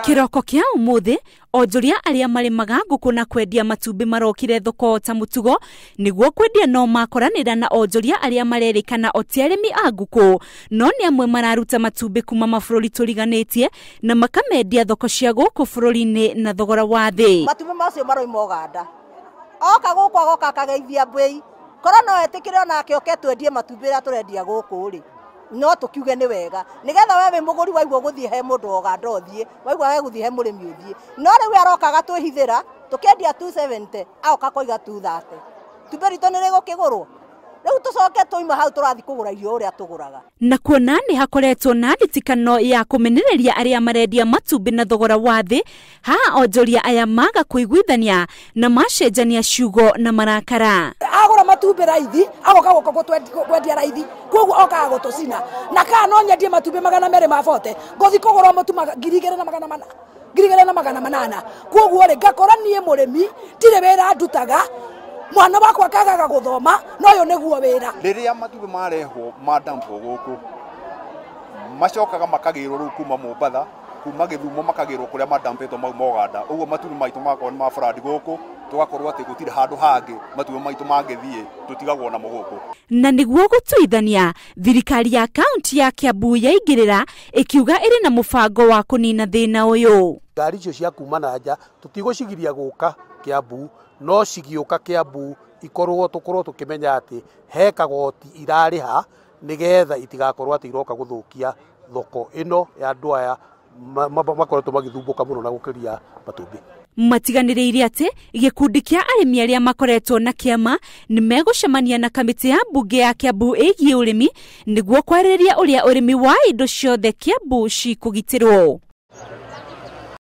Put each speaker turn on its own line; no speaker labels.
Kiroko kia umuthi onjoria aria maremaga nguku na kwendia matumbi marokire thoko ta mutugo niguo kwendia no makoranira na onjoria aria marerikana oti arimi a nguku no ni amwe mararuta matumbi kuma mabururi turiganitie na makamendia thoko cia guku bururi-ini na thogora wa thi.
Matumbi macio maroima Uganda oka guku agoka akageithia bei korwo no etikire onake oke twendie matumbi ria turendia guku ri no tukiuge ni wega nigetha wewe muguri waigua guthie he mundu Uganda uthie waigua we guthie he murimi uthie no riu aroka gatwihithira tukendia 270 aoka koiga 230 tuberito ni rigukigurwo riu tucoke tuima hau turathi kugura irio uria tuguraga
na kuona ni hakoretwo na nditikano ya kumenereria aria marendia matumbi na thogora wa thi ha onjoria aya maga kuiguithania na macenjania ciugo na marakara
agora matumbi raithi agoka goko kwendia raithi koguo oka gutucina na kana no nyendie matumbi 240 ngothi kugura mutuma 2,800 koguo ri ngakora nie murimi ndire wira ndutaga mwana wakwa kagaga guthoma no yo niguo wira
riria matumbi mareho madampo guku macokaga makagirwo ru kuma Mombatha kuma Githumo makagirwo kuria madampetwo mau Uganda uguo matumbi maitu makwa ni mafradi guku tugakorwo ati gutire handu hangi matumbi maitu mangithie tutigagwo na muguku
na niguo gutuithania thirikari ya kaunti ya Kiambu yaingirira ikiuga iri na mubango wa kunina thina uyu
ngari icio cia kuma nanja tutigucigiria guuka Kiambu no cigioka Kiambu ikorwo tukimenya ati he kagoti irariha nigetha itigakorwo ati iroka guthukia thoko ino ya andu aya makoretwo magithumbuka muno na gukiria matumbi
matiganiriire ati gikundi kia arimi aria makoretwo na kiama ni megucemania na kamiti ya bunge ya Kiambu igie urimi niguo kwariria uria urimi wa indo ciothe Kiambu cikugitirwo.